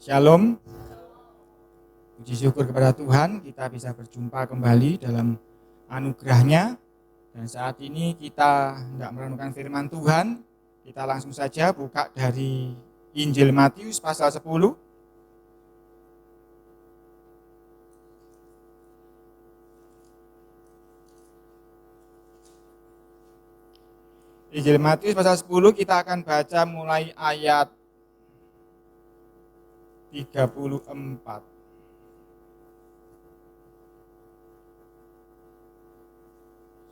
Shalom, puji syukur kepada Tuhan kita bisa berjumpa kembali dalam anugerah-Nya. Dan saat ini kita tidak merenungkan firman Tuhan, kita langsung saja buka dari Injil Matius pasal 10. Injil Matius pasal 10 kita akan baca mulai ayat 34.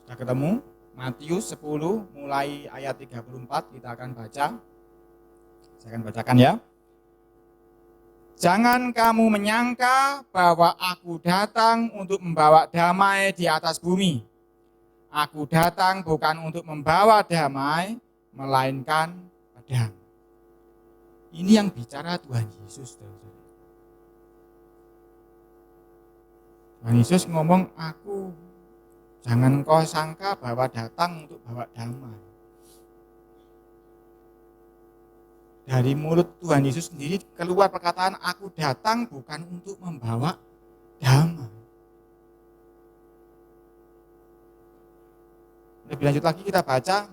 Sudah ketemu? Matius 10 mulai ayat 34 kita akan baca. Saya akan bacakan ya. Jangan kamu menyangka bahwa aku datang untuk membawa damai di atas bumi. Aku datang bukan untuk membawa damai, melainkan pedang. Ini yang bicara Tuhan Yesus. Tuhan Yesus ngomong, jangan kau sangka bahwa datang untuk bawa damai. Dari mulut Tuhan Yesus sendiri keluar perkataan, aku datang bukan untuk membawa damai. Lebih lanjut lagi kita baca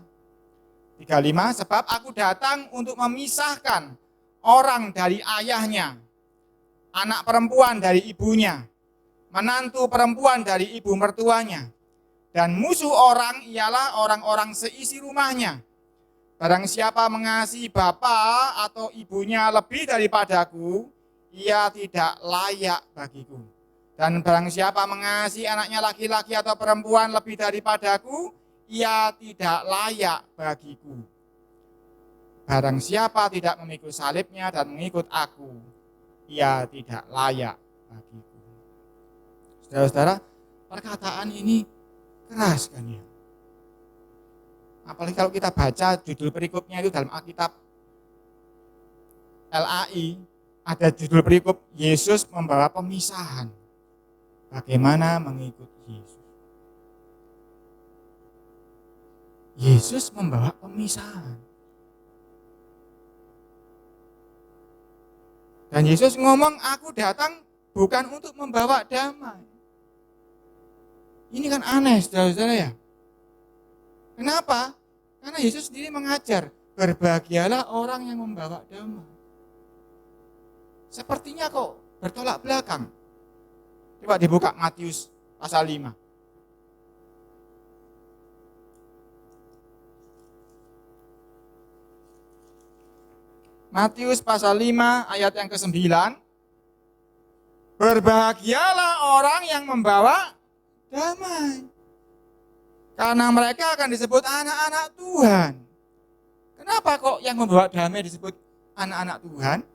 35, sebab aku datang untuk memisahkan orang dari ayahnya, anak perempuan dari ibunya, menantu perempuan dari ibu mertuanya, dan musuh orang ialah orang-orang seisi rumahnya. Barang siapa mengasihi bapa atau ibunya lebih daripadaku, ia tidak layak bagiku. Dan barang siapa mengasihi anaknya laki-laki atau perempuan lebih daripadaku, ia tidak layak bagiku. Barang siapa tidak memikul salibnya dan mengikut aku, ia tidak layak bagiku. Saudara-saudara, perkataan ini keras kan ya? Apalagi kalau kita baca judul perikopnya itu dalam Alkitab LAI, ada judul perikop Yesus membawa pemisahan. Bagaimana mengikut Yesus? Yesus membawa pemisahan. Dan Yesus ngomong, aku datang bukan untuk membawa damai. Ini kan aneh, saudara-saudara ya. Kenapa? Karena Yesus sendiri mengajar, berbahagialah orang yang membawa damai. Sepertinya kok bertolak belakang. Coba dibuka Matius pasal 5. Matius pasal 5 ayat yang ke-9. Berbahagialah orang yang membawa damai, karena mereka akan disebut anak-anak Tuhan. Kenapa kok yang membawa damai disebut anak-anak Tuhan?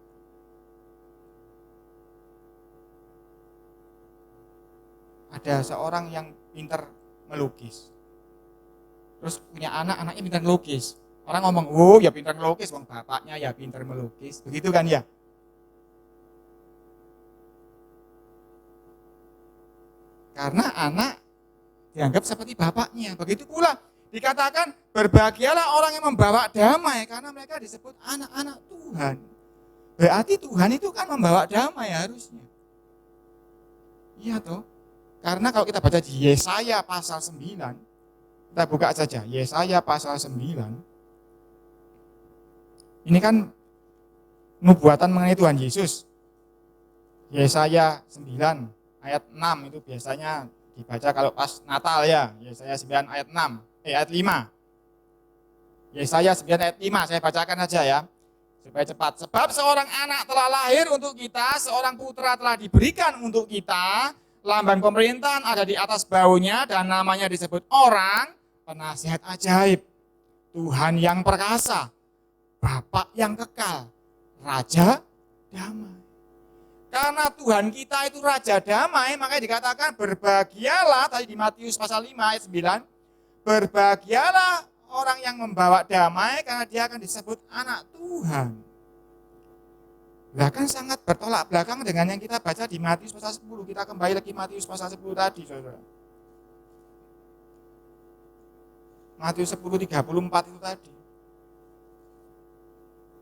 Ada seorang yang pintar melukis. Terus punya anak, anaknya pintar melukis. Orang ngomong, oh ya pintar melukis, wong bapaknya ya pintar melukis. Begitu kan ya? Karena anak dianggap seperti bapaknya. Begitu pula dikatakan berbahagialah orang yang membawa damai, karena mereka disebut anak-anak Tuhan. Berarti Tuhan itu kan membawa damai harusnya. Iya toh? Karena kalau kita baca di Yesaya pasal 9, kita buka saja Yesaya pasal 9. Ini kan nubuatan mengenai Tuhan Yesus. Yesaya 9 ayat 6 itu biasanya dibaca kalau pas Natal ya. Yesaya 9 ayat 6, ayat 5. Yesaya 9 ayat 5, saya bacakan saja ya, supaya cepat. Sebab seorang anak telah lahir untuk kita, seorang putra telah diberikan untuk kita, lambang pemerintahan ada di atas bahunya, dan namanya disebut orang penasihat ajaib, Tuhan yang perkasa, Bapa yang kekal, Raja damai. Karena Tuhan kita itu Raja damai, makanya dikatakan berbahagialah, tadi di Matius pasal 5 ayat 9, berbahagialah orang yang membawa damai, karena dia akan disebut anak Tuhan. Bahkan sangat bertolak belakang dengan yang kita baca di Matius pasal 10. Kita kembali lagi Matius pasal 10 tadi, saudara. Matius 10:34 itu tadi.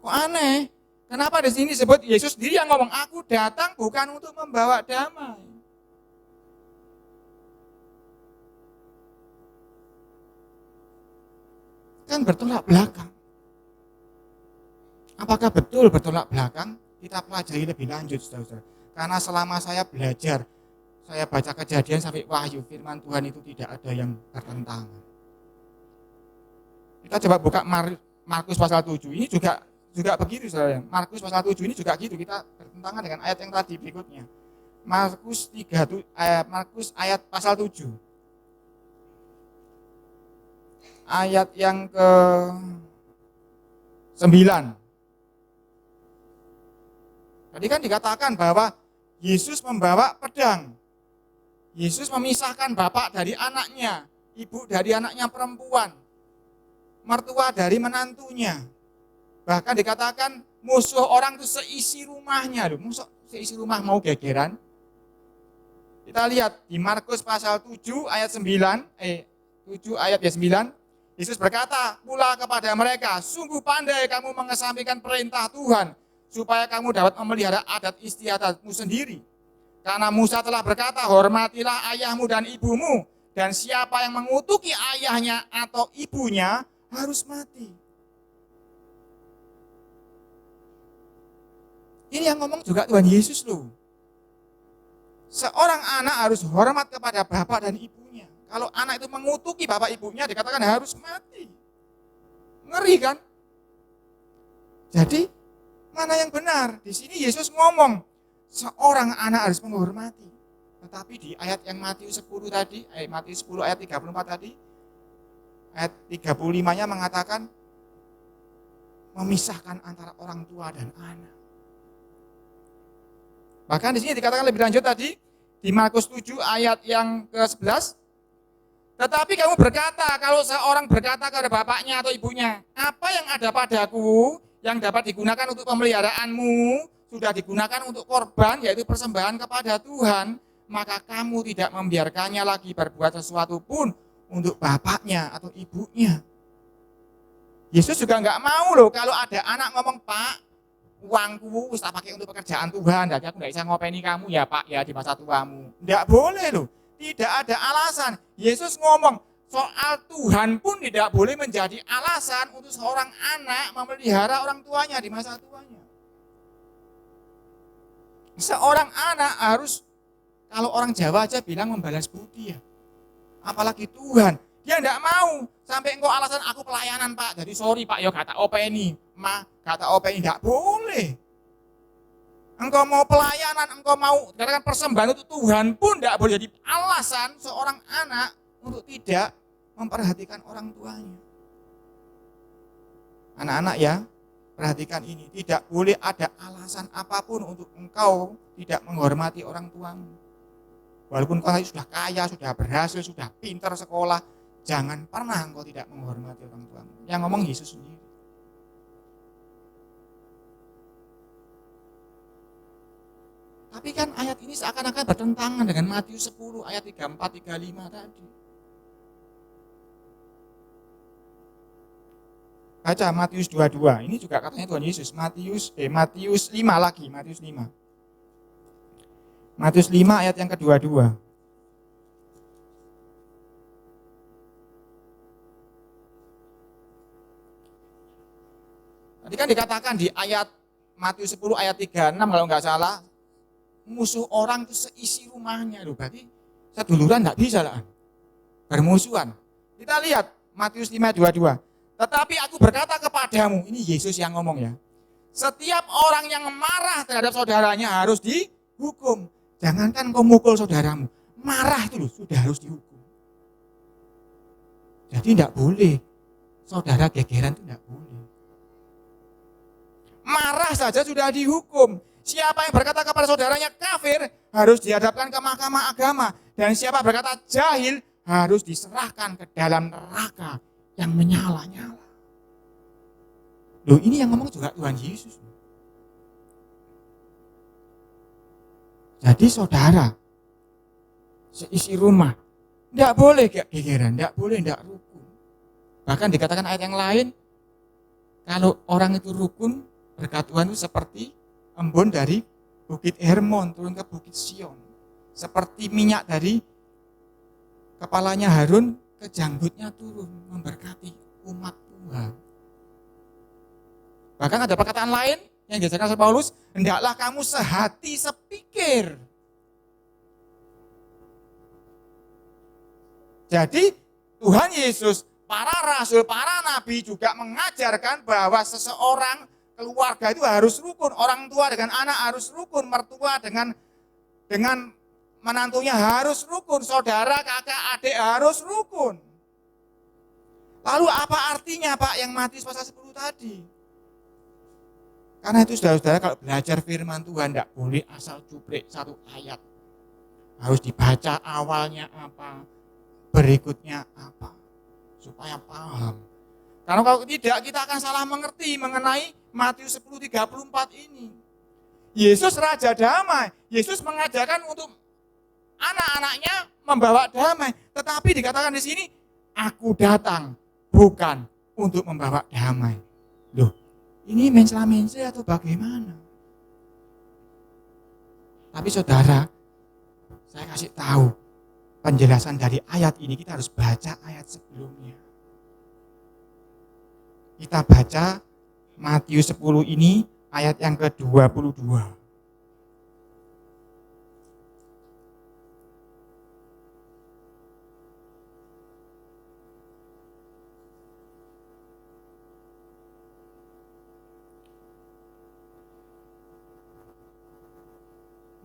Kok aneh? Kenapa di sini disebut Yesus sendiri yang ngomong, aku datang bukan untuk membawa damai. Kan bertolak belakang. Apakah betul bertolak belakang? Kita pelajari lebih lanjut, saudara-saudara. Karena selama saya belajar, saya baca Kejadian sampai Wahyu, firman Tuhan itu tidak ada yang bertentangan. Kita coba buka Markus pasal 7. Ini juga begitu, saudara. Markus pasal 7 ini juga gitu. Kita bertentangan dengan ayat yang tadi berikutnya. Markus ayat pasal 7. Ayat yang ke 9. Tadi kan dikatakan bahwa Yesus membawa pedang. Yesus memisahkan bapak dari anaknya, ibu dari anaknya perempuan, mertua dari menantunya. Bahkan dikatakan musuh orang itu seisi rumahnya. Musuh seisi rumah mau gegeran. Kita lihat di Markus pasal 7 ayat 7 ayat 9. Yesus berkata pula kepada mereka, sungguh pandai kamu mengesampingkan perintah Tuhan, supaya kamu dapat memelihara adat istiadatmu sendiri. Karena Musa telah berkata, hormatilah ayahmu dan ibumu, dan siapa yang mengutuki ayahnya atau ibunya harus mati. Ini yang ngomong juga Tuhan Yesus loh. Seorang anak harus hormat kepada bapak dan ibunya. Kalau anak itu mengutuki bapak ibunya, dikatakan harus mati. Ngeri kan? Jadi, mana yang benar? Di sini Yesus ngomong, seorang anak harus menghormati. Tetapi di ayat yang Matius 10 tadi, Matius 10 ayat 34 tadi, ayat 35-nya mengatakan memisahkan antara orang tua dan anak. Bahkan di sini dikatakan lebih lanjut tadi, di Markus 7 ayat yang ke-11, tetapi kamu berkata, kalau seorang berkata kepada bapaknya atau ibunya, apa yang ada padaku yang dapat digunakan untuk pemeliharaanmu, sudah digunakan untuk korban, yaitu persembahan kepada Tuhan, maka kamu tidak membiarkannya lagi berbuat sesuatu pun untuk bapaknya atau ibunya. Yesus juga nggak mau loh kalau ada anak ngomong, Pak, uangku tak pakai untuk pekerjaan Tuhan, jadi aku nggak bisa ngopeni kamu ya Pak ya di masa tuamu. Nggak boleh loh, tidak ada alasan. Yesus ngomong soal Tuhan pun tidak boleh menjadi alasan untuk seorang anak memelihara orang tuanya di masa tuanya. Seorang anak harus, kalau orang Jawa aja bilang membalas budi ya. Apalagi Tuhan. Dia enggak mau. Sampai engkau alasan aku pelayanan Pak. Jadi sorry Pak, ya kata openi. Kata openi enggak boleh. Engkau mau pelayanan, engkau mau katakan persembahan untuk Tuhan pun enggak boleh jadi alasan seorang anak untuk tidak memperhatikan orang tuanya. Anak-anak ya, perhatikan ini, tidak boleh ada alasan apapun untuk engkau tidak menghormati orang tuamu. Walaupun kau sudah kaya, sudah berhasil, sudah pintar sekolah, jangan pernah engkau tidak menghormati orang tuamu. Yang ngomong Yesus sendiri. Tapi kan ayat ini seakan-akan bertentangan dengan Matius 10 ayat 34-35 tadi. Baca Matius 22, ini juga katanya Tuhan Yesus. Matius 5 lagi, Matius 5. Matius 5 ayat yang ke-22. Tadi kan dikatakan di ayat Matius 10 ayat 36 kalau nggak salah, musuh orang itu seisi rumahnya loh. Berarti seduluran nggak bisa lah, bermusuhan. Kita lihat Matius 5:22. Tetapi aku berkata kepadamu, ini Yesus yang ngomong ya, setiap orang yang marah terhadap saudaranya harus dihukum. Jangankan kau mukul saudaramu, marah itu loh sudah harus dihukum. Jadi tidak boleh, saudara gegeran itu tidak boleh. Marah saja sudah dihukum. Siapa yang berkata kepada saudaranya kafir harus dihadapkan ke mahkamah agama. Dan siapa berkata jahil harus diserahkan ke dalam neraka yang menyala-nyala. Loh ini yang ngomong juga Tuhan Yesus. Jadi saudara, seisi rumah, tidak boleh gegeran, tidak boleh tidak rukun. Bahkan dikatakan ayat yang lain, kalau orang itu rukun, Berkat Tuhan itu seperti embun dari Bukit Hermon turun ke Bukit Sion. Seperti minyak dari kepalanya Harun ke janggutnya turun memberkati umat Tuhan. Bahkan ada perkataan lain yang diajarkan oleh Paulus, hendaklah kamu sehati sepikir. Jadi Tuhan Yesus, para rasul, para nabi juga mengajarkan bahwa seseorang keluarga itu harus rukun. Orang tua dengan anak harus rukun, mertua dengan menantunya harus rukun, saudara, kakak, adik harus rukun. Lalu apa artinya Pak yang Matius pasal 10 tadi? Karena itu saudara-saudara kalau belajar firman Tuhan tidak boleh asal cuplek satu ayat. Harus dibaca awalnya apa, berikutnya apa, supaya paham. Karena kalau tidak kita akan salah mengerti mengenai Matius 10:34 ini. Yesus Raja Damai, Yesus mengajarkan untuk anak-anaknya membawa damai. Tetapi dikatakan di sini, aku datang bukan untuk membawa damai. Loh, ini mencela-mencela atau bagaimana? Tapi saudara, saya kasih tahu penjelasan dari ayat ini, kita harus baca ayat sebelumnya. Kita baca Matius 10 ini ayat yang ke-22.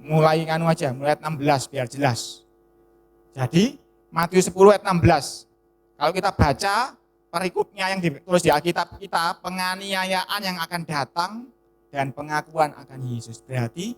Mulai aja, mulai ayat 16 biar jelas. Jadi Matius 10 ayat 16. Kalau kita baca perikopnya yang ditulis di Alkitab kita, penganiayaan yang akan datang dan pengakuan akan Yesus. Berarti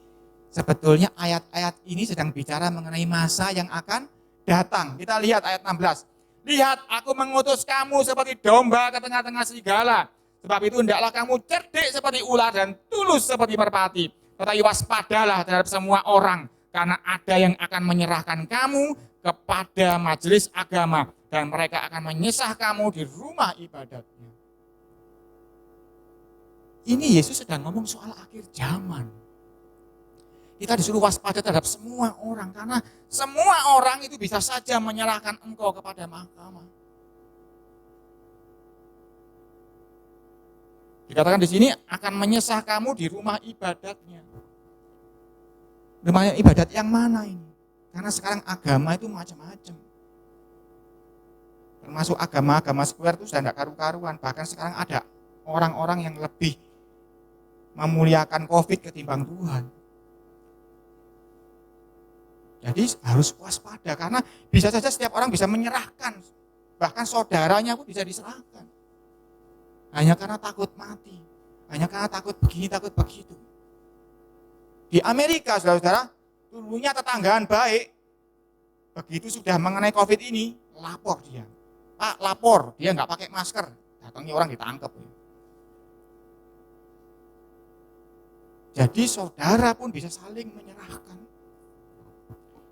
sebetulnya ayat-ayat ini sedang bicara mengenai masa yang akan datang. Kita lihat ayat 16. Lihat, aku mengutus kamu seperti domba ke tengah-tengah serigala. Sebab itu hendaklah kamu cerdik seperti ular dan tulus seperti merpati. Tetapi waspadalah terhadap semua orang, karena ada yang akan menyerahkan kamu kepada majelis agama, dan mereka akan menyesah kamu di rumah ibadatnya. Ini Yesus sedang ngomong soal akhir zaman. Kita disuruh waspada terhadap semua orang, karena semua orang itu bisa saja menyerahkan engkau kepada mahkamah. Dikatakan di sini akan menyesah kamu di rumah ibadatnya. Rumah ibadat yang mana ini? Karena sekarang agama itu macam-macam. Termasuk agama-agama sekuler itu sudah tidak karu-karuan. Bahkan sekarang ada orang-orang yang lebih memuliakan COVID ketimbang Tuhan. Jadi harus waspada karena bisa saja setiap orang bisa menyerahkan. Bahkan saudaranya pun bisa diserahkan. Hanya karena takut mati. Hanya karena takut begini, takut begitu. Di Amerika, saudara-saudara, dulunya tetanggaan baik. Begitu sudah mengenai COVID ini, lapor dia. Pak, lapor, dia nggak pakai masker. Datangnya orang ditangkap. Jadi saudara pun bisa saling menyerahkan.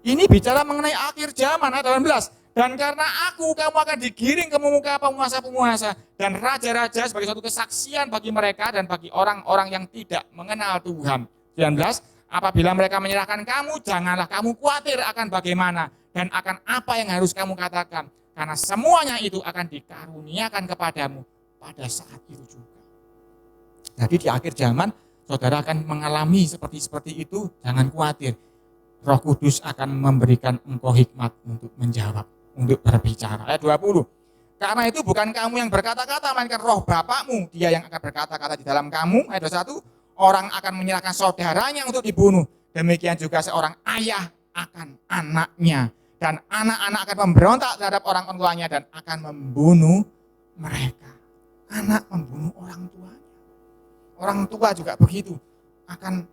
Ini bicara mengenai akhir zaman, ayat 18. Dan karena aku, kamu akan digiring ke muka penguasa-penguasa dan raja-raja sebagai suatu kesaksian bagi mereka dan bagi orang-orang yang tidak mengenal Tuhan. 19. Apabila mereka menyerahkan kamu, janganlah kamu khawatir akan bagaimana dan akan apa yang harus kamu katakan. Karena semuanya itu akan dikaruniakan kepadamu pada saat itu juga. Jadi di akhir zaman, saudara akan mengalami seperti itu, jangan khawatir. Roh Kudus akan memberikan engkau hikmat untuk menjawab, untuk berbicara. Ayat 20. Karena itu bukan kamu yang berkata-kata, melainkan roh Bapakmu, dia yang akan berkata-kata di dalam kamu. Ayat 21. Orang akan menyerahkan saudaranya untuk dibunuh. Demikian juga seorang ayah akan anaknya. Dan anak-anak akan memberontak terhadap orang tuanya dan akan membunuh mereka. Anak membunuh orang tuanya. Orang tua juga begitu. Akan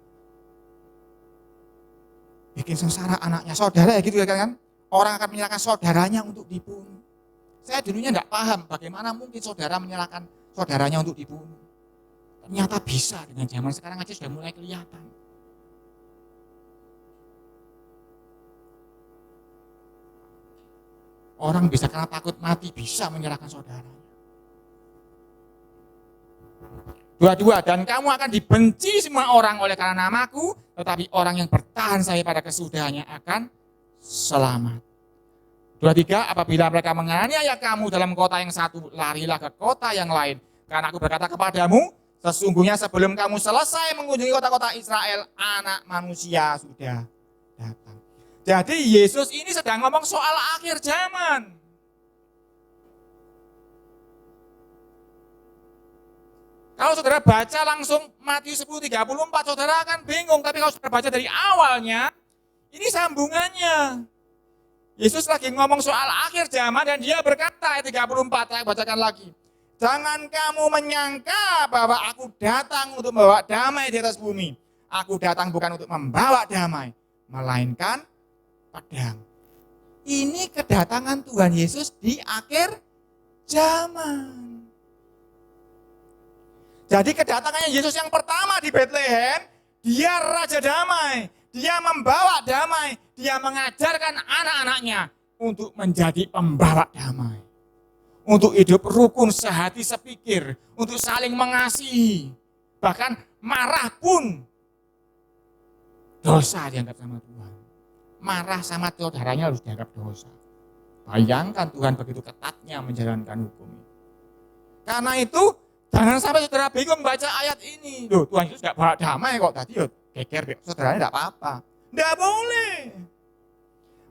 bikin sengsara anaknya. Saudara ya gitu kan. Orang akan menyerahkan saudaranya untuk dibunuh. Saya dulunya tidak paham bagaimana mungkin saudara menyerahkan saudaranya untuk dibunuh. Ternyata bisa, dengan zaman sekarang aja sudah mulai kelihatan. Orang bisa karena takut mati bisa menyerahkan saudaranya. 22, dan kamu akan dibenci semua orang oleh karena namaku, tetapi orang yang bertahan sampai pada kesudahannya akan selamat. 23, apabila mereka menganiaya kamu dalam kota yang satu, larilah ke kota yang lain. Karena aku berkata kepadamu, sesungguhnya sebelum kamu selesai mengunjungi kota-kota Israel, anak manusia sudah datang. Jadi Yesus ini sedang ngomong soal akhir zaman. Kalau saudara baca langsung Matius 10:34, saudara akan bingung. Tapi kalau saudara baca dari awalnya, ini sambungannya. Yesus lagi ngomong soal akhir zaman dan dia berkata ayat 34, saya bacakan lagi. Jangan kamu menyangka bahwa aku datang untuk membawa damai di atas bumi. Aku datang bukan untuk membawa damai, melainkan pedang. Ini kedatangan Tuhan Yesus di akhir zaman. Jadi kedatangannya Yesus yang pertama di Bethlehem, dia Raja Damai, dia membawa damai, dia mengajarkan anak-anaknya untuk menjadi pembawa damai. Untuk hidup rukun, sehati, sepikir, untuk saling mengasihi. Bahkan marah pun dosa dianggap sama Tuhan. Marah sama saudaranya harus dianggap dosa. Bayangkan Tuhan begitu ketatnya menjalankan hukum ini. Karena itu, jangan sampai saudara bingung baca ayat ini. Loh, Tuhan Yesus gak bawa damai kok tadi. Geger, saudaranya gak apa-apa. Gak boleh.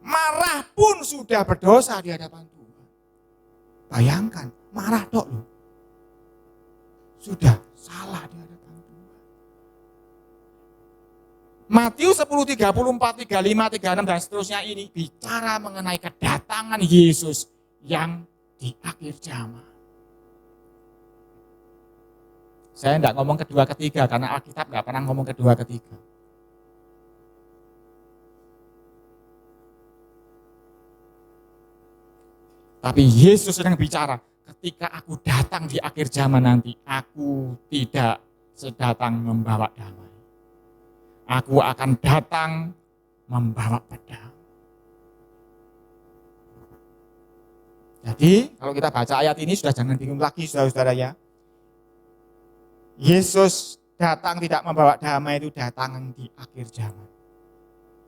Marah pun sudah berdosa di hadapan Tuhan. Bayangkan, marah dok loh. Sudah salah di hadapan Tuhan. Matius 10:34, 35, 36 dan seterusnya ini bicara mengenai kedatangan Yesus yang di akhir zaman. Saya tidak ngomong kedua ketiga karena Alkitab nggak pernah ngomong kedua ketiga. Tapi Yesus sedang bicara, ketika aku datang di akhir zaman nanti, aku tidak sedatang membawa damai. Aku akan datang membawa pedang. Jadi kalau kita baca ayat ini sudah jangan bingung lagi saudara-saudara ya. Yesus datang tidak membawa damai, itu datang di akhir zaman.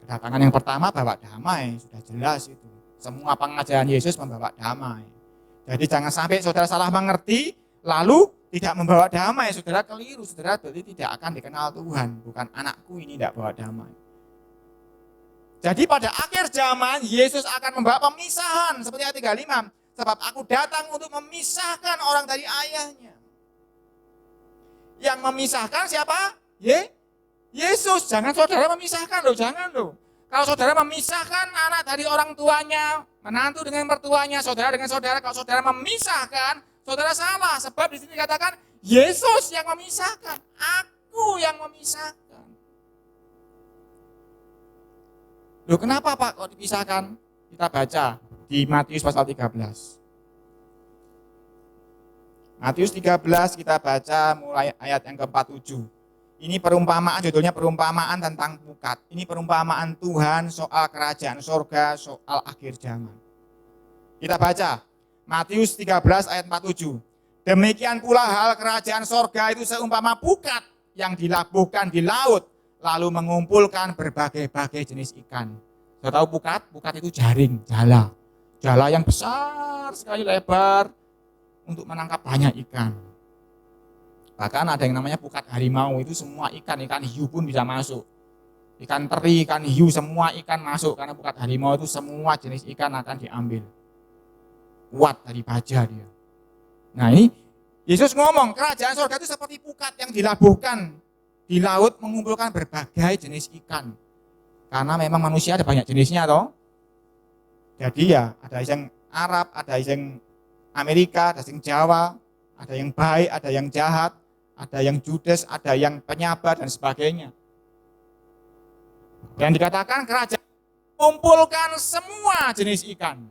Kedatangan yang pertama bawa damai, sudah jelas itu. Semua pengajaran Yesus membawa damai. Jadi jangan sampai saudara salah mengerti, lalu tidak membawa damai. Saudara keliru, saudara berarti tidak akan dikenal Tuhan. Bukan anakku ini tidak bawa damai. Jadi pada akhir zaman, Yesus akan membawa pemisahan. Seperti ayat 35. Sebab aku datang untuk memisahkan orang dari ayahnya. Yang memisahkan siapa? Yesus. Jangan saudara memisahkan loh, jangan loh. Kalau saudara memisahkan anak dari orang tuanya, menantu dengan mertuanya, saudara dengan saudara, kalau saudara memisahkan, saudara salah. Sebab di sini dikatakan Yesus yang memisahkan, aku yang memisahkan. Loh kenapa Pak kok dipisahkan? Kita baca di Matius pasal 13. Matius 13 kita baca mulai ayat yang ke-47. Ini perumpamaan, judulnya perumpamaan tentang pukat. Ini perumpamaan Tuhan soal kerajaan surga, soal akhir zaman. Kita baca Matius 13 ayat 47. Demikian pula hal kerajaan surga itu seumpama pukat yang dilabuhkan di laut, lalu mengumpulkan berbagai-bagai jenis ikan. Sudah tahu pukat? Pukat itu jaring, jala. Jala yang besar sekali lebar untuk menangkap banyak ikan. Bahkan ada yang namanya pukat harimau, itu semua ikan hiu pun bisa masuk. Ikan teri, ikan hiu, semua ikan masuk. Karena pukat harimau itu semua jenis ikan akan diambil. Kuat dari baja dia. Nah ini, Yesus ngomong, kerajaan surga itu seperti pukat yang dilabuhkan di laut, mengumpulkan berbagai jenis ikan. Karena memang manusia ada banyak jenisnya toh. Jadi ya, ada yang Arab, ada yang Amerika, ada yang Jawa, ada yang baik, ada yang jahat, ada yang judes, ada yang penyabar dan sebagainya. Dan dikatakan kerajaan mengumpulkan semua jenis ikan.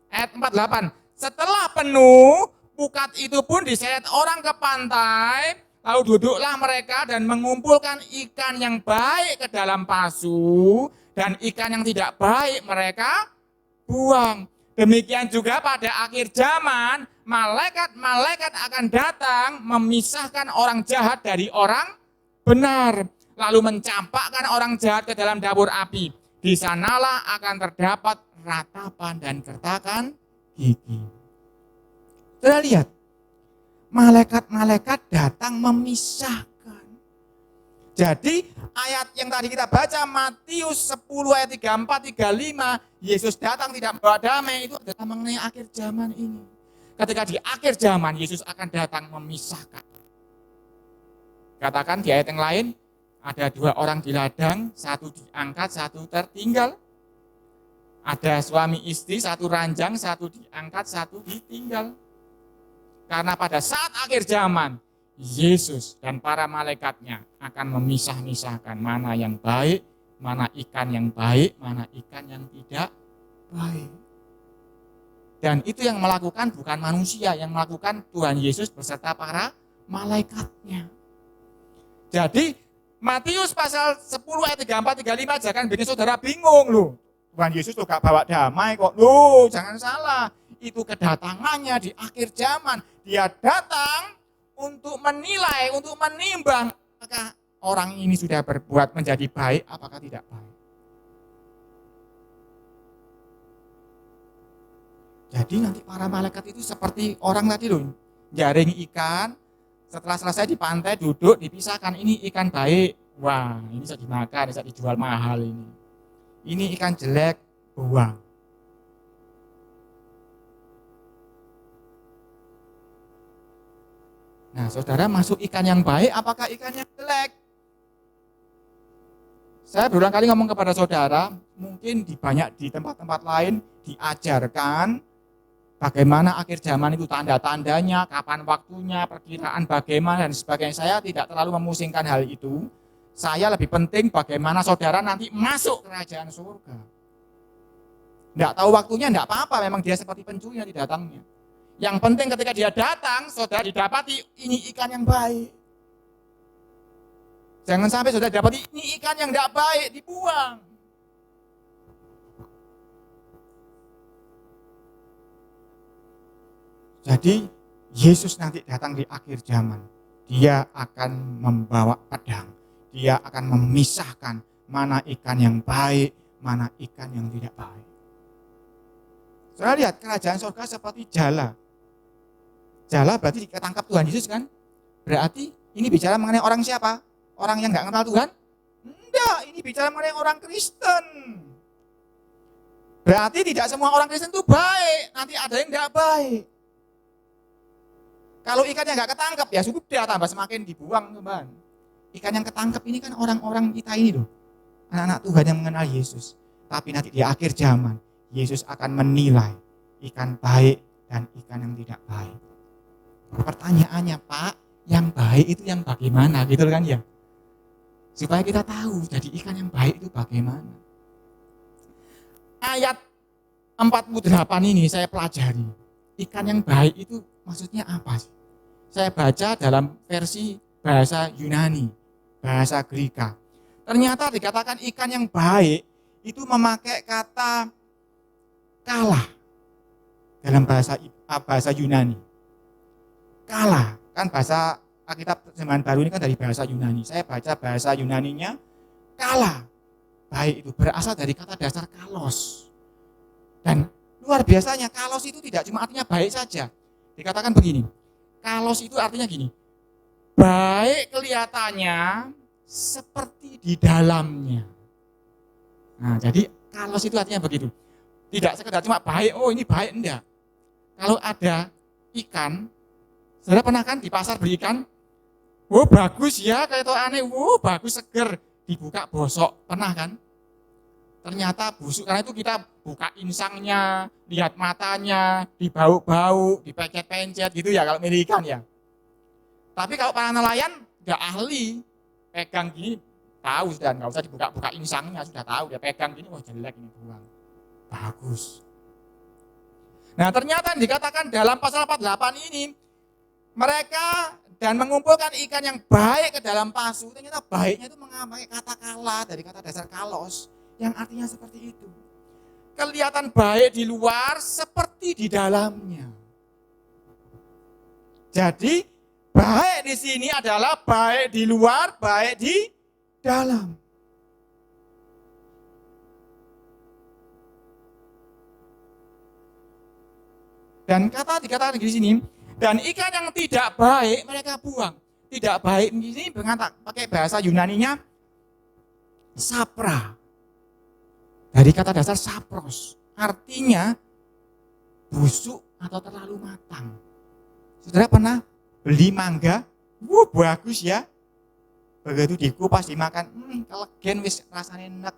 Ayat 48, setelah penuh, pukat itu pun diseret orang ke pantai, lalu duduklah mereka dan mengumpulkan ikan yang baik ke dalam pasu, dan ikan yang tidak baik mereka buang. Demikian juga pada akhir zaman, malaikat-malaikat akan datang memisahkan orang jahat dari orang benar, lalu mencampakkan orang jahat ke dalam dapur api. Di sanalah akan terdapat ratapan dan gertakan gigi. Sudah lihat, malaikat-malaikat datang memisahkan. Jadi ayat yang tadi kita baca Matius 10 ayat 34, 35, Yesus datang tidak membawa damai, itu adalah mengenai akhir zaman ini. Ketika di akhir zaman Yesus akan datang memisahkan. Katakan di ayat yang lain, ada 2 orang di ladang, 1 diangkat, 1 tertinggal. Ada suami istri, 1 ranjang, 1 diangkat, 1 ditinggal. Karena pada saat akhir zaman, Yesus dan para malaikatnya akan memisah-misahkan mana yang baik, mana ikan yang baik, mana ikan yang tidak baik. Dan itu yang melakukan bukan manusia, yang melakukan Tuhan Yesus beserta para malaikatnya. Jadi Matius pasal 10 ayat 34, 35 jangan bikin saudara bingung loh. Tuhan Yesus tuh gak bawa damai kok. Loh, jangan salah. Itu kedatangannya di akhir zaman. Dia datang untuk menilai, untuk menimbang apakah orang ini sudah berbuat menjadi baik, apakah tidak baik. Jadi nanti para malaikat itu seperti orang tadi loh, jaring ikan, setelah selesai di pantai duduk, dipisahkan, ini ikan baik, wah ini bisa dimakan, bisa dijual mahal ini. Ini ikan jelek, buang. Nah, saudara masuk ikan yang baik, apakah ikan yang jelek? Saya berulang kali ngomong kepada saudara, mungkin di tempat-tempat lain diajarkan bagaimana akhir zaman itu tanda-tandanya, kapan waktunya, perkiraan bagaimana dan sebagainya. Saya tidak terlalu memusingkan hal itu. Saya lebih penting bagaimana saudara nanti masuk kerajaan surga. Tidak tahu waktunya, tidak apa-apa, memang dia seperti pencuri nanti datangnya. Yang penting ketika dia datang, saudara didapati ini ikan yang baik. Jangan sampai saudara dapati ini ikan yang tidak baik, dibuang. Jadi Yesus nanti datang di akhir zaman. Dia akan membawa pedang. Dia akan memisahkan mana ikan yang baik, mana ikan yang tidak baik. Saudara lihat kerajaan surga seperti jala. Jala berarti ditangkap Tuhan Yesus kan? Berarti ini bicara mengenai orang siapa? Orang yang nggak kenal Tuhan? Enggak, ini bicara mengenai orang Kristen. Berarti tidak semua orang Kristen itu baik, nanti ada yang nggak baik. Kalau ikan yang nggak ketangkep ya sudah tambah semakin dibuang teman. Ikan yang ketangkep ini kan orang-orang kita ini loh, anak-anak Tuhan yang mengenal Yesus. Tapi nanti di akhir zaman Yesus akan menilai ikan baik dan ikan yang tidak baik. Pertanyaannya, Pak, yang baik itu yang bagaimana gitu kan ya? Supaya kita tahu jadi ikan yang baik itu bagaimana. Ayat 48 ini saya pelajari. Ikan yang baik itu maksudnya apa sih? Saya baca dalam versi bahasa Yunani, bahasa Greka. Ternyata dikatakan ikan yang baik itu memakai kata kalah dalam bahasa Yunani. Kalah, kan bahasa Alkitab zaman baru ini kan dari bahasa Yunani. Saya baca bahasa Yunaninya, kalah. Baik itu berasal dari kata dasar kalos. Dan luar biasanya kalos itu tidak cuma artinya baik saja. Dikatakan begini, kalos itu artinya gini, baik kelihatannya seperti di dalamnya. Nah, jadi kalos itu artinya begitu. Tidak sekedar cuma baik, oh ini baik, enggak. Kalau ada ikan, saudara pernah kan di pasar beli ikan, oh bagus ya, kayak itu aneh, oh bagus seger, dibuka bosok, pernah kan? Ternyata busuk, karena itu kita buka insangnya, lihat matanya, dibau-bau, dipencet-pencet gitu ya kalau milih ikan ya. Tapi kalau para nelayan nggak ahli, pegang gini, tahu sudah, nggak usah dibuka-buka insangnya, sudah tahu dia pegang gini, wah jelek ini buang, bagus. Nah ternyata dikatakan dalam pasal 48 ini, mereka dan mengumpulkan ikan yang baik ke dalam pasu. Ternyata baiknya itu memakai kata kala dari kata dasar kalos yang artinya seperti itu. Kelihatan baik di luar seperti di dalamnya. Jadi baik di sini adalah baik di luar, baik di dalam. Dan dikatakan di sini, dan ikan yang tidak baik mereka buang. Tidak baik di sini pakai bahasa Yunaninya sapra. Dari kata dasar sapros, artinya busuk atau terlalu matang. Saudara pernah beli mangga? Bagus ya. Begitu dikupas dimakan, kelegen wis rasanya enak.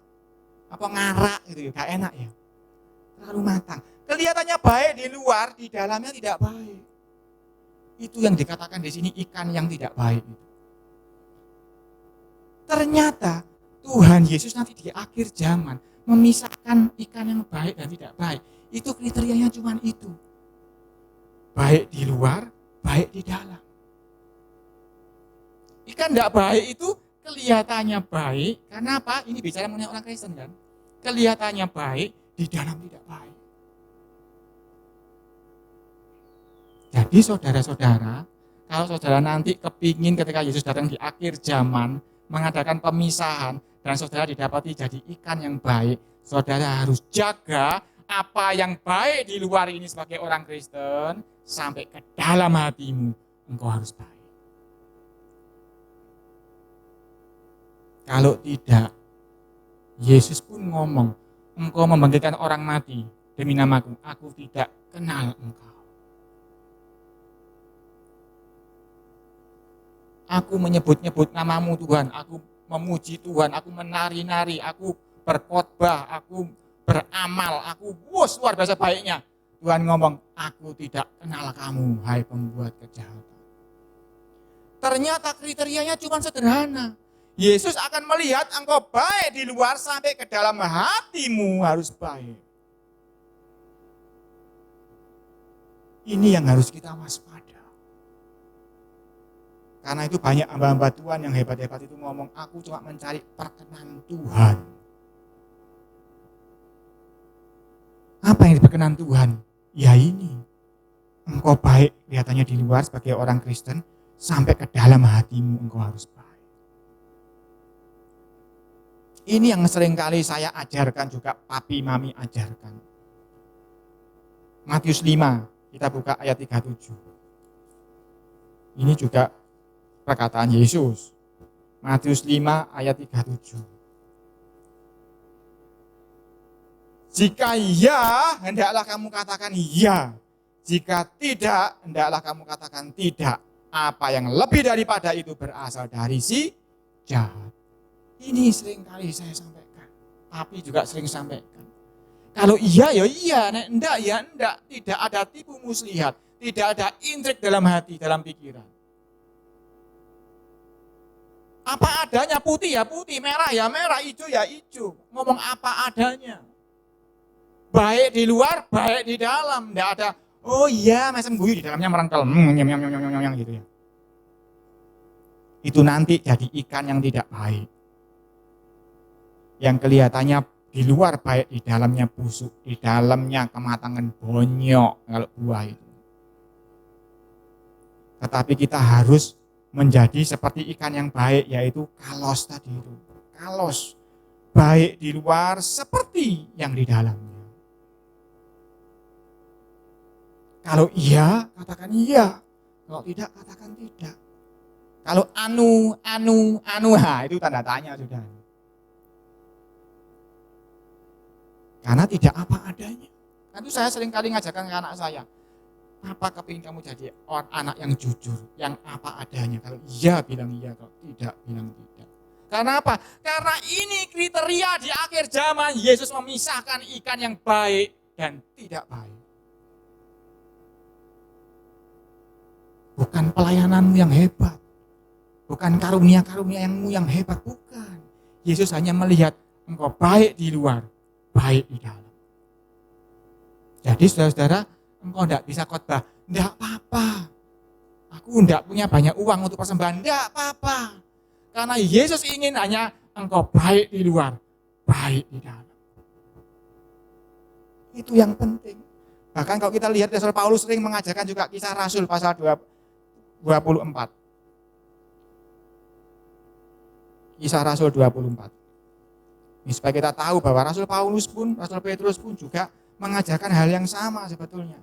Apa ngarak gitu ya, gak enak ya. Terlalu matang. Kelihatannya baik di luar, di dalamnya tidak baik. Itu yang dikatakan di sini ikan yang tidak baik. Ternyata Tuhan Yesus nanti di akhir zaman memisahkan ikan yang baik dan tidak baik. Itu kriterianya cuma itu. Baik di luar, baik di dalam. Ikan tidak baik itu kelihatannya baik. Karena apa? Ini bicara mengenai orang Kristen kan. Kelihatannya baik, di dalam tidak baik. Jadi saudara-saudara, kalau saudara nanti kepingin ketika Yesus datang di akhir zaman, mengadakan pemisahan, dan saudara didapati jadi ikan yang baik, saudara harus jaga apa yang baik di luar ini sebagai orang Kristen, sampai ke dalam hatimu, engkau harus baik. Kalau tidak, Yesus pun ngomong, engkau membangkitkan orang mati demi namaku, aku tidak kenal engkau. Aku menyebut-nyebut namamu Tuhan, aku memuji Tuhan, aku menari-nari, aku berkhotbah, aku beramal, aku luar biasa baiknya. Tuhan ngomong, aku tidak kenal kamu, hai pembuat kejahatan. Ternyata kriterianya cuma sederhana. Yesus akan melihat engkau baik di luar sampai ke dalam hatimu harus baik. Ini yang harus kita waspada. Karena itu banyak hamba-hamba Tuhan yang hebat-hebat itu ngomong, aku cuma mencari perkenan Tuhan. Apa yang diperkenan Tuhan? Ya ini, engkau baik kelihatannya di luar sebagai orang Kristen, sampai ke dalam hatimu engkau harus baik. Ini yang seringkali saya ajarkan juga, papi mami ajarkan. Matius 5, kita buka ayat 37. Ini juga perkataan Yesus. Matius 5 ayat 37. Jika iya, hendaklah kamu katakan iya. Jika tidak, hendaklah kamu katakan tidak. Apa yang lebih daripada itu berasal dari si jahat. Ini sering kali saya sampaikan. Tapi juga sering sampaikan. Kalau iya ya iya, enggak ya enggak. Tidak ada tipu muslihat. Tidak ada intrik dalam hati, dalam pikiran. Apa adanya, putih ya putih, merah ya merah, hijau ya hijau. Ngomong apa adanya. Baik di luar, baik di dalam. Tidak ada, oh iya macam guyu di dalamnya merengkel. Gitu ya. Itu nanti jadi ikan yang tidak baik. Yang kelihatannya di luar baik, di dalamnya busuk. Di dalamnya kematangan bonyok kalau buah itu. Tetapi kita harus menjadi seperti ikan yang baik, yaitu kalos tadi itu. Kalos, baik di luar seperti yang di dalamnya. Kalau iya, katakan iya. Kalau tidak, katakan tidak. Kalau anu, itu tanda tanya sudah. Karena tidak apa adanya. Itu saya sering kali ngajarkan ke anak saya. Apa kepingin kamu jadi anak yang jujur, yang apa adanya? Kalau iya bilang iya, kalau tidak bilang tidak. Karena apa? Karena ini kriteria di akhir zaman. Yesus memisahkan ikan yang baik dan tidak baik. Bukan pelayananmu yang hebat, bukan karunia-karuniamu yang hebat, bukan. Yesus hanya melihat engkau baik di luar, baik di dalam. Jadi saudara-saudara, engkau tidak bisa khotbah, tidak apa-apa. Aku tidak punya banyak uang untuk persembahan, tidak apa-apa. Karena Yesus ingin hanya engkau baik di luar, baik di dalam. Itu yang penting. Bahkan kalau kita lihat Rasul Paulus sering mengajarkan juga Kisah Rasul pasal 24. Kisah Rasul 24. Ini supaya kita tahu bahwa Rasul Paulus pun, Rasul Petrus pun juga mengajarkan hal yang sama sebetulnya.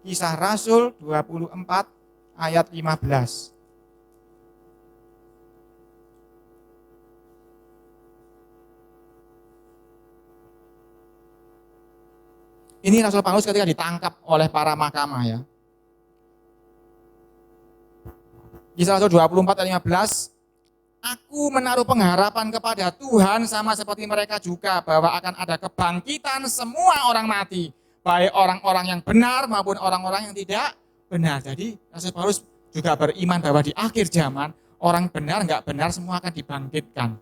Kisah Rasul 24 ayat 15. Ini Rasul Paulus ketika ditangkap oleh para mahkamah ya. Kisah Rasul 24 ayat 15. Aku menaruh pengharapan kepada Tuhan sama seperti mereka juga bahwa akan ada kebangkitan semua orang mati. Baik orang-orang yang benar maupun orang-orang yang tidak benar. Jadi Rasul Paulus juga beriman bahwa di akhir zaman orang benar nggak benar semua akan dibangkitkan.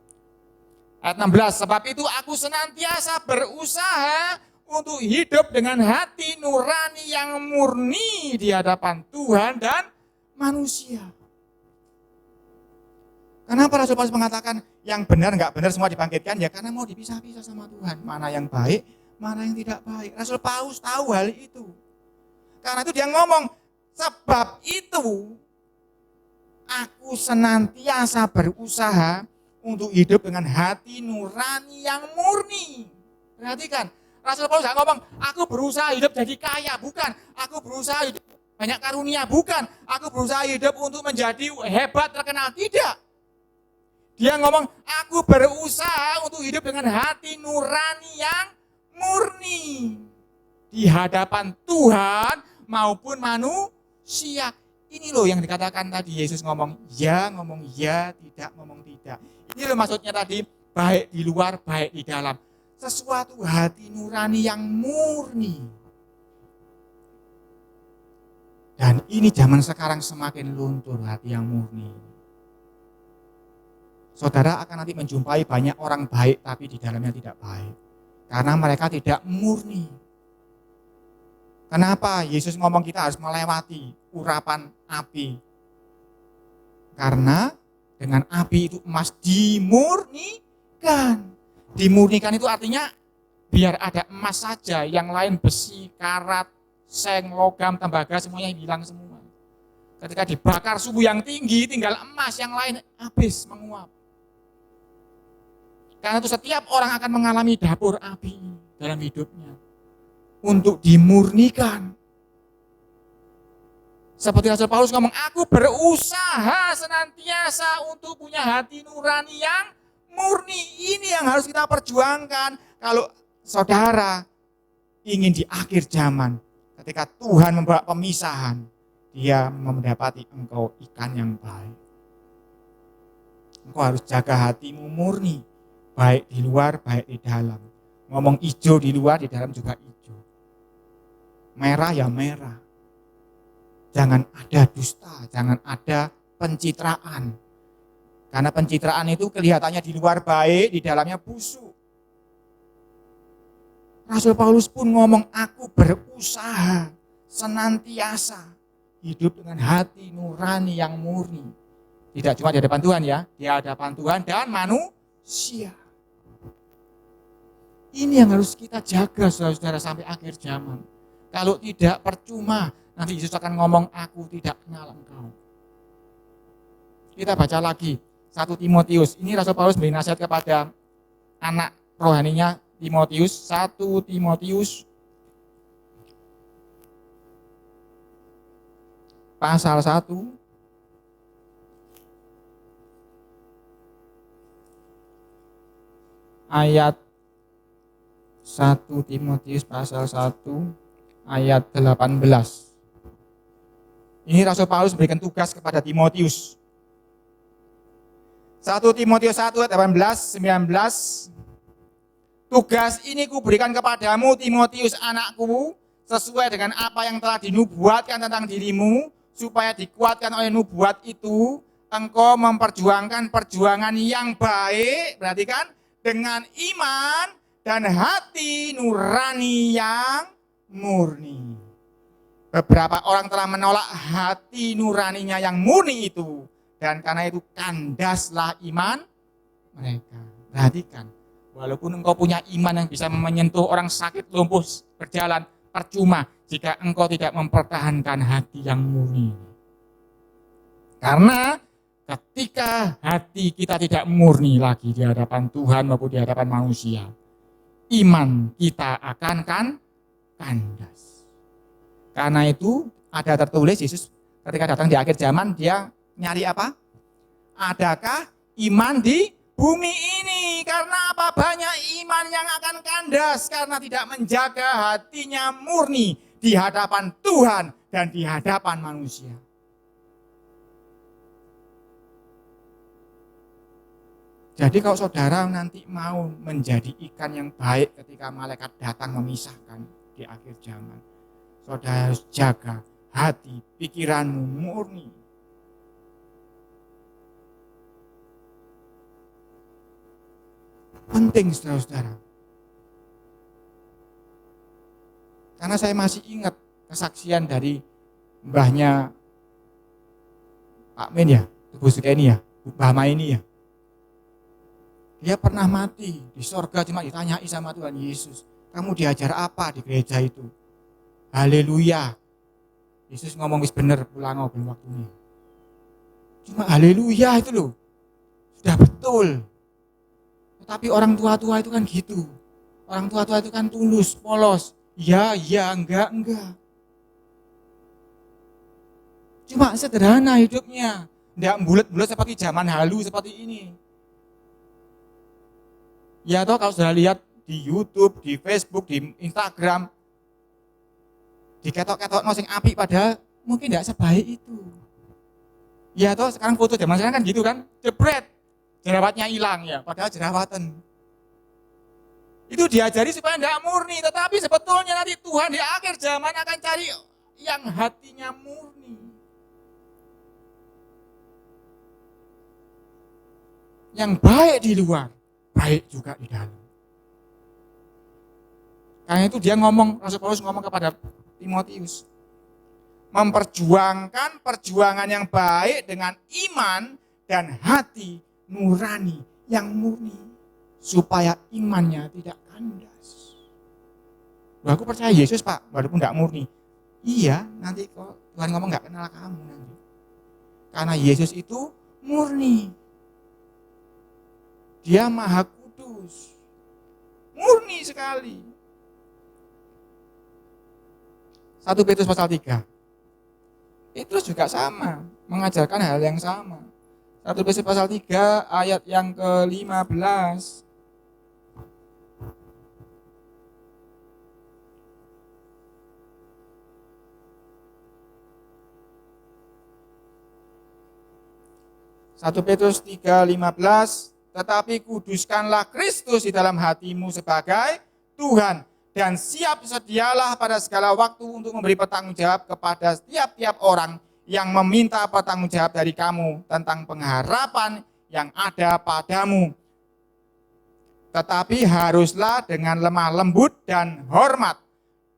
Ayat 16, sebab itu aku senantiasa berusaha untuk hidup dengan hati nurani yang murni di hadapan Tuhan dan manusia. Kenapa Rasul Paulus mengatakan yang benar nggak benar semua dibangkitkan? Ya karena mau dipisah-pisah sama Tuhan. Mana yang baik, mana yang tidak baik. Rasul Paulus tahu hal itu. Karena itu dia ngomong, sebab itu aku senantiasa berusaha untuk hidup dengan hati nurani yang murni. Perhatikan, Rasul Paulus nggak ngomong, aku berusaha hidup jadi kaya. Bukan, aku berusaha hidup banyak karunia. Bukan, aku berusaha hidup untuk menjadi hebat, terkenal. Tidak. Dia ngomong, aku berusaha untuk hidup dengan hati nurani yang murni. Di hadapan Tuhan maupun manusia. Ini loh yang dikatakan tadi Yesus ngomong ya, tidak, ngomong tidak. Ini loh maksudnya tadi, baik di luar, baik di dalam. Sesuatu hati nurani yang murni. Dan ini zaman sekarang semakin luntur hati yang murni. Saudara akan nanti menjumpai banyak orang baik tapi di dalamnya tidak baik. Karena mereka tidak murni. Kenapa Yesus ngomong kita harus melewati urapan api? Karena dengan api itu emas dimurnikan. Dimurnikan itu artinya biar ada emas saja, yang lain besi, karat, seng, logam, tembaga semuanya hilang semua. Ketika dibakar suhu yang tinggi tinggal emas, yang lain habis menguap. Karena itu setiap orang akan mengalami dapur api dalam hidupnya. Untuk dimurnikan. Seperti Rasul Paulus ngomong, aku berusaha senantiasa untuk punya hati nurani yang murni. Ini yang harus kita perjuangkan. Kalau saudara ingin di akhir zaman, ketika Tuhan membawa pemisahan, dia mendapati engkau ikan yang baik. Engkau harus jaga hatimu murni. Baik di luar, baik di dalam. Ngomong hijau di luar, di dalam juga hijau. Merah ya merah. Jangan ada dusta, jangan ada pencitraan. Karena pencitraan itu kelihatannya di luar baik, di dalamnya busuk. Rasul Paulus pun ngomong, aku berusaha senantiasa hidup dengan hati nurani yang murni. Tidak cuma di hadapan Tuhan ya, di hadapan Tuhan dan manusia. Ini yang harus kita jaga saudara-saudara sampai akhir zaman. Kalau tidak percuma, nanti Yesus akan ngomong, aku tidak kenal engkau. Kita baca lagi 1 Timotius. Ini Rasul Paulus beri nasihat kepada anak rohaninya Timotius. 1 Timotius pasal 1 ayat 1 Timotius pasal 1 ayat 18. Ini Rasul Paulus berikan tugas kepada Timotius. 1 Timotius 1 ayat 18, 19. Tugas ini kuberikan kepadamu Timotius anakku, sesuai dengan apa yang telah dinubuatkan tentang dirimu, supaya dikuatkan oleh nubuat itu, engkau memperjuangkan perjuangan yang baik, berarti kan, dengan iman dan hati nurani yang murni. Beberapa orang telah menolak hati nuraninya yang murni itu, dan karena itu kandaslah iman mereka. Perhatikan, walaupun engkau punya iman yang bisa menyentuh orang sakit lumpuh berjalan, percuma jika engkau tidak mempertahankan hati yang murni. Karena ketika hati kita tidak murni lagi di hadapan Tuhan maupun di hadapan manusia, iman kita akan kandas. Karena itu ada tertulis Yesus ketika datang di akhir zaman, dia nyari apa? Adakah iman di bumi ini? Karena apa? Banyak iman yang akan kandas karena tidak menjaga hatinya murni di hadapan Tuhan dan di hadapan manusia. Jadi kalau saudara nanti mau menjadi ikan yang baik ketika malaikat datang memisahkan di akhir zaman, saudara harus jaga hati, pikiranmu murni. Penting saudara-saudara. Karena saya masih ingat kesaksian dari mbahnya Pak Men ya, Bu Sukeni ya, Bu Bahma ini ya. Dia pernah mati di sorga, cuma ditanyai sama Tuhan Yesus, kamu diajar apa di gereja itu? Haleluya. Yesus ngomong wis bener, pulang belum waktunya. Cuma haleluya itu loh, sudah betul. Tetapi orang tua-tua itu kan gitu. Orang tua-tua itu kan tulus, polos. Ya, enggak. Cuma sederhana hidupnya. Enggak bulat-bulat seperti zaman halu seperti ini. Ya toh kalau sudah lihat di YouTube, di Facebook, di Instagram, diketok-ketok sing apik padahal mungkin tidak sebaik itu. Ya toh sekarang foto zaman sekarang kan gitu kan, jebret, jerawatnya hilang ya, padahal jerawatan. Itu diajari supaya tidak murni, tetapi sebetulnya nanti Tuhan di akhir zaman akan cari yang hatinya murni. Yang baik di luar, baik juga di dalam. Karena itu dia ngomong, Rasul Paulus ngomong kepada Timotius, memperjuangkan perjuangan yang baik dengan iman dan hati nurani yang murni, supaya imannya tidak kandas. Aku percaya Yesus Pak, walaupun tidak murni. Iya, nanti kalau Tuhan ngomong nggak kenal kamu nanti. Karena Yesus itu murni. Dia maha kudus, murni sekali. 1 Petrus pasal 3. Itu juga sama, mengajarkan hal yang sama. 1 Petrus pasal 3 ayat yang ke-15. Satu Petrus 3:15, tetapi kuduskanlah Kristus di dalam hatimu sebagai Tuhan, dan siap sedialah pada segala waktu untuk memberi pertanggungjawab kepada tiap-tiap orang yang meminta pertanggungjawab dari kamu tentang pengharapan yang ada padamu. Tetapi haruslah dengan lemah lembut dan hormat,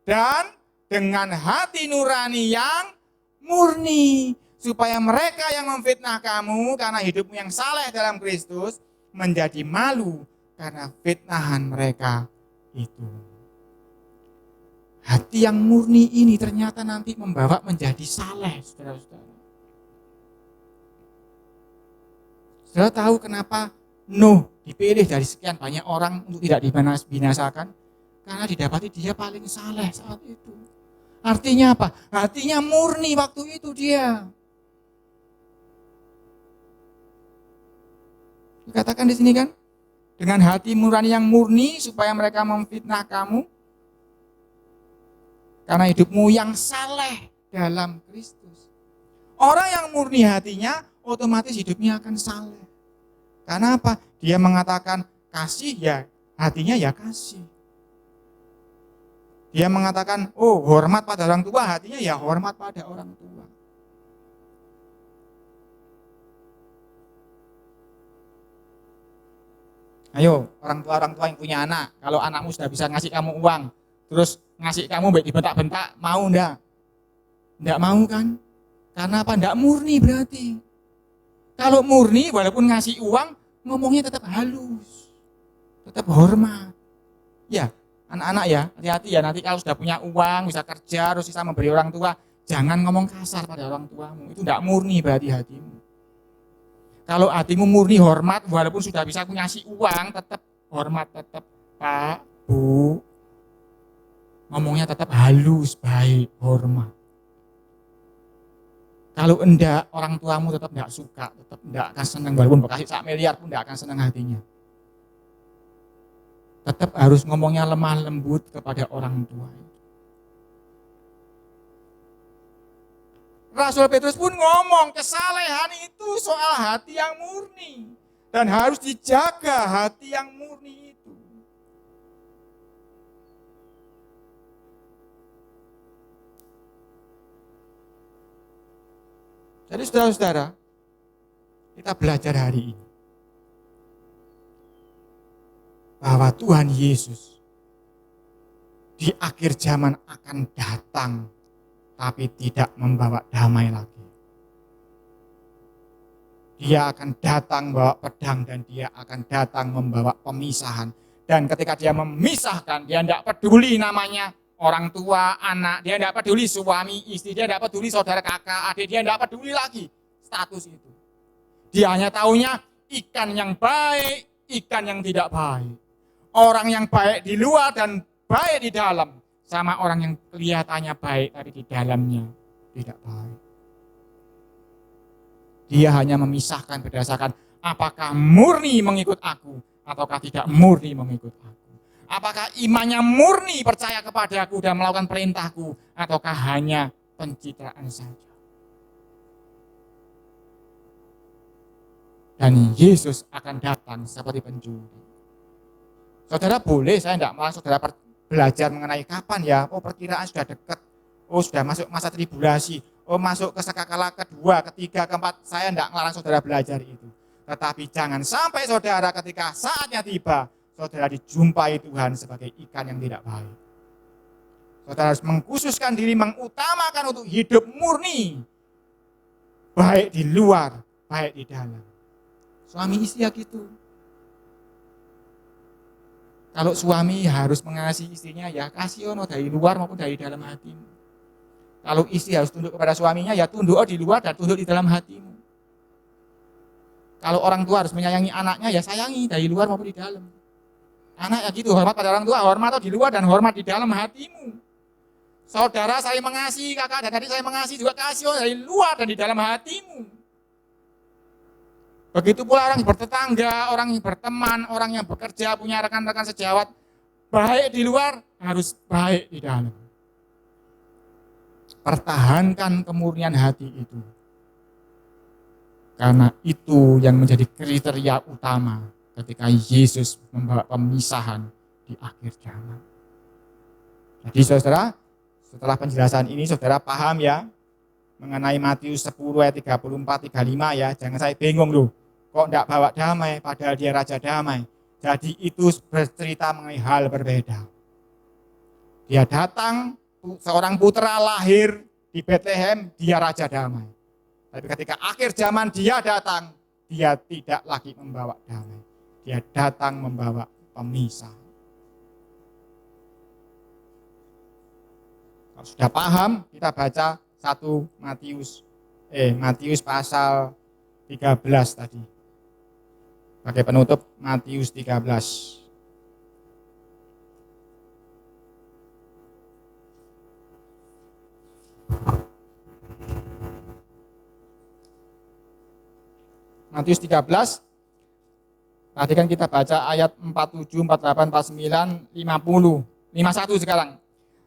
dan dengan hati nurani yang murni, supaya mereka yang memfitnah kamu karena hidupmu yang saleh dalam Kristus menjadi malu karena fitnahan mereka itu. Hati yang murni ini ternyata nanti membawa menjadi saleh, saudara-saudara. Saudara tahu kenapa Nuh dipilih dari sekian banyak orang untuk tidak dibinasakan? Karena didapati dia paling saleh saat itu. Artinya apa? Hatinya murni waktu itu dia. Dikatakan di sini kan, dengan hati nurani yang murni supaya mereka memfitnah kamu karena hidupmu yang saleh dalam Kristus. Orang yang murni hatinya otomatis hidupnya akan saleh. Karena apa? Dia mengatakan kasih ya, hatinya ya kasih. Dia mengatakan hormat pada orang tua, hatinya ya hormat pada orang tua. Ayo orang tua yang punya anak, kalau anakmu sudah bisa ngasih kamu uang, terus ngasih kamu baik dibentak-bentak, mau enggak? Enggak mau kan? Karena apa? Enggak murni berarti. Kalau murni walaupun ngasih uang, ngomongnya tetap halus, tetap hormat. Ya, anak-anak ya, hati-hati ya, nanti kalau sudah punya uang, bisa kerja, terus bisa memberi orang tua, jangan ngomong kasar pada orang tuamu. Itu enggak murni berarti hatimu. Kalau hatimu murni hormat, walaupun sudah bisa ngasih uang, tetap hormat, tetap Pak, Bu. Ngomongnya tetap halus, baik, hormat. Kalau enggak, orang tuamu tetap enggak suka, tetap enggak akan senang, walaupun berkasih 1 miliar pun enggak akan senang hatinya. Tetap harus ngomongnya lemah lembut kepada orang tua. Rasul Petrus pun ngomong, kesalehan itu soal hati yang murni. Dan harus dijaga hati yang murni itu. Jadi saudara-saudara, kita belajar hari ini. Bahwa Tuhan Yesus di akhir zaman akan datang, tapi tidak membawa damai lagi. Dia akan datang membawa pedang dan dia akan datang membawa pemisahan. Dan ketika dia memisahkan, dia tidak peduli namanya orang tua, anak, dia tidak peduli suami, istri, dia tidak peduli saudara, kakak, adik, dia tidak peduli lagi status itu. Dia hanya taunya ikan yang baik, ikan yang tidak baik. Orang yang baik di luar dan baik di dalam, sama orang yang kelihatannya baik tapi di dalamnya tidak baik. Dia hanya memisahkan berdasarkan apakah murni mengikut aku ataukah tidak murni mengikut aku. Apakah imannya murni percaya kepada aku dan melakukan perintahku ataukah hanya pencitraan saja. Dan Yesus akan datang seperti pencuri. Saudara boleh, saya tidak malah saudara belajar mengenai kapan ya, perkiraan sudah dekat, sudah masuk masa tribulasi, masuk ke sekakala kedua, ketiga, keempat, saya tidak melarang saudara belajar itu. Tetapi jangan sampai saudara ketika saatnya tiba, saudara dijumpai Tuhan sebagai ikan yang tidak baik. Saudara harus mengkhususkan diri, mengutamakan untuk hidup murni, baik di luar, baik di dalam. Suami istri ya gitu. Kalau suami harus mengasihi istrinya, ya kasih dari luar maupun dari dalam hatimu. Kalau istri harus tunduk kepada suaminya, ya tunduk di luar dan tunduk di dalam hatimu. Kalau orang tua harus menyayangi anaknya, ya sayangi dari luar maupun di dalam. Anak ya gitu, hormat pada orang tua, hormat di luar dan hormat di dalam hatimu. Saudara saling mengasihi, kakak dan adik saling mengasihi, juga kasih dari luar dan di dalam hatimu. Begitu pula orang yang bertetangga, orang yang berteman, orang yang bekerja, punya rekan-rekan sejawat. Baik di luar, harus baik di dalam. Pertahankan kemurnian hati itu. Karena itu yang menjadi kriteria utama ketika Yesus membawa pemisahan di akhir zaman. Jadi saudara, setelah penjelasan ini saudara paham ya, mengenai Matius 10 ayat 34-35 ya, jangan saya bingung loh. Kok enggak bawa damai padahal dia raja damai. Jadi itu bercerita mengenai hal berbeda. Dia datang, seorang putra lahir di Bethlehem, dia raja damai. Tapi ketika akhir zaman dia datang, dia tidak lagi membawa damai. Dia datang membawa pemisah. Kalau sudah paham, kita baca 1 Matius pasal 13 tadi. Pakai penutup Matius 13. Matius 13. Tadi kan kita baca ayat 47, 48, 49, 50, 51 sekarang.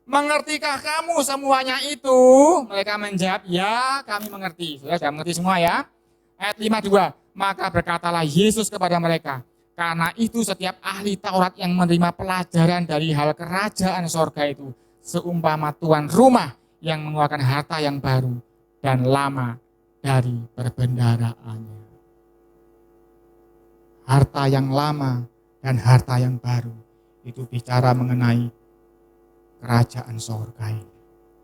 Mengertikah kamu semuanya itu? Mereka menjawab, ya kami mengerti. Sudah mengerti semua ya. Ayat 52. Maka berkatalah Yesus kepada mereka, karena itu setiap ahli Taurat yang menerima pelajaran dari hal kerajaan sorga itu seumpama tuan rumah yang mengeluarkan harta yang baru dan lama dari perbendaharaannya. Harta yang lama dan harta yang baru itu bicara mengenai kerajaan sorga ini.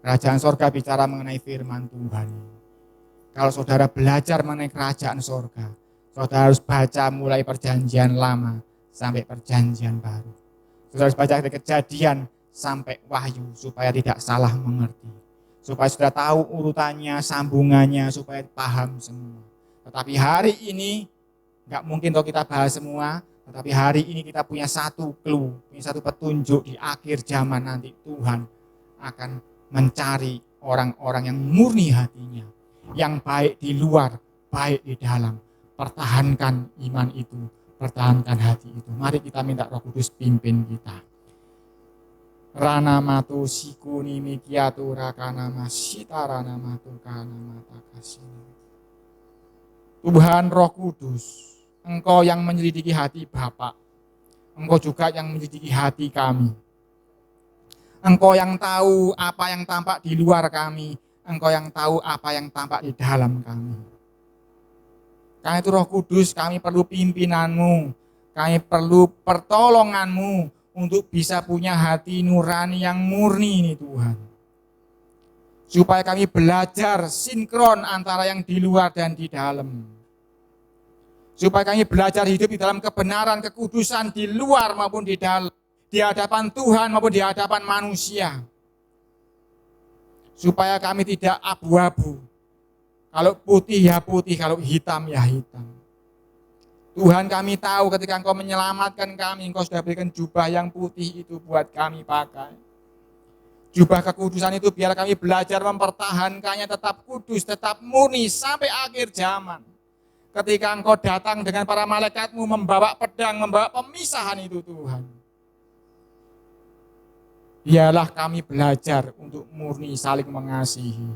Kerajaan sorga bicara mengenai firman Tuhan. Kalau saudara belajar mengenai kerajaan sorga, saudara harus baca mulai perjanjian lama sampai perjanjian baru. Saudara harus baca dari Kejadian sampai Wahyu supaya tidak salah mengerti. Supaya saudara tahu urutannya, sambungannya, supaya paham semua. Tetapi hari ini, nggak mungkin kalau kita bahas semua, tetapi hari ini kita punya satu clue, punya satu petunjuk di akhir zaman nanti Tuhan akan mencari orang-orang yang murni hatinya, yang baik di luar, baik di dalam. Pertahankan iman itu, pertahankan hati itu. Mari kita minta Roh Kudus pimpin kita. Rana matu sikuni mikiatu rakana masita rana matu kana mata kasih. Tuhan Roh Kudus, Engkau yang menyelidiki hati Bapa, Engkau juga yang menyelidiki hati kami. Engkau yang tahu apa yang tampak di luar kami, Engkau yang tahu apa yang tampak di dalam kami. Karena itu Roh Kudus, kami perlu pimpinanmu, kami perlu pertolonganmu untuk bisa punya hati nurani yang murni ini Tuhan. Supaya kami belajar sinkron antara yang di luar dan di dalam. Supaya kami belajar hidup di dalam kebenaran, kekudusan di luar maupun di dalam. Di hadapan Tuhan maupun di hadapan manusia. Supaya kami tidak abu-abu. Kalau putih ya putih, kalau hitam ya hitam. Tuhan, kami tahu ketika Engkau menyelamatkan kami, Engkau sudah berikan jubah yang putih itu buat kami pakai. Jubah kekudusan itu biar kami belajar mempertahankannya tetap kudus, tetap murni sampai akhir zaman. Ketika Engkau datang dengan para malaikat-Mu membawa pedang, membawa pemisahan itu Tuhan. Biarlah kami belajar untuk murni saling mengasihi.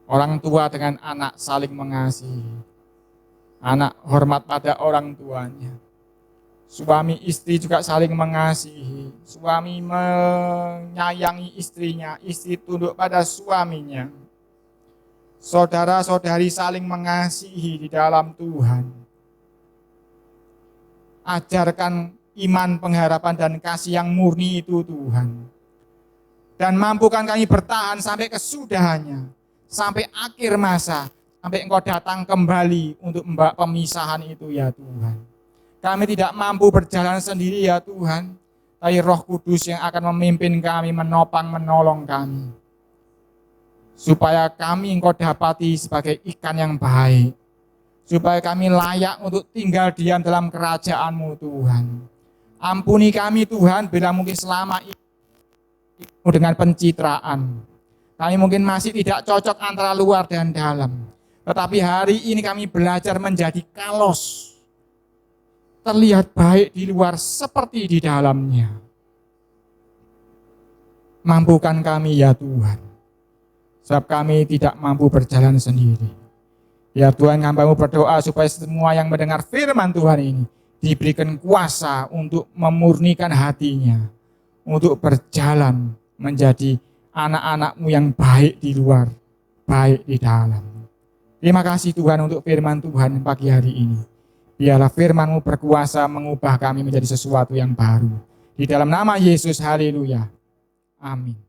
Orang tua dengan anak saling mengasihi. Anak hormat pada orang tuanya. Suami istri juga saling mengasihi. Suami menyayangi istrinya, istri tunduk pada suaminya. Saudara-saudari saling mengasihi di dalam Tuhan. Ajarkan iman, pengharapan, dan kasih yang murni itu Tuhan. Dan mampukan kami bertahan sampai kesudahannya. Sampai akhir masa, sampai Engkau datang kembali untuk membawa pemisahan itu ya Tuhan. Kami tidak mampu berjalan sendiri ya Tuhan, tapi Roh Kudus yang akan memimpin kami, menopang, menolong kami. Supaya kami Engkau dapati sebagai ikan yang baik. Supaya kami layak untuk tinggal diam dalam kerajaan-Mu Tuhan. Ampuni kami Tuhan bila mungkin selama ini dengan pencitraan. Kami mungkin masih tidak cocok antara luar dan dalam. Tetapi hari ini kami belajar menjadi kalos. Terlihat baik di luar seperti di dalamnya. Mampukan kami ya Tuhan. Sebab kami tidak mampu berjalan sendiri. Ya Tuhan, hamba-Mu berdoa supaya semua yang mendengar firman Tuhan ini diberikan kuasa untuk memurnikan hatinya. Untuk berjalan menjadi anak-anak-Mu yang baik di luar, baik di dalam. Terima kasih Tuhan untuk firman Tuhan pagi hari ini. Biarlah firman-Mu berkuasa mengubah kami menjadi sesuatu yang baru. Di dalam nama Yesus, haleluya. Amin.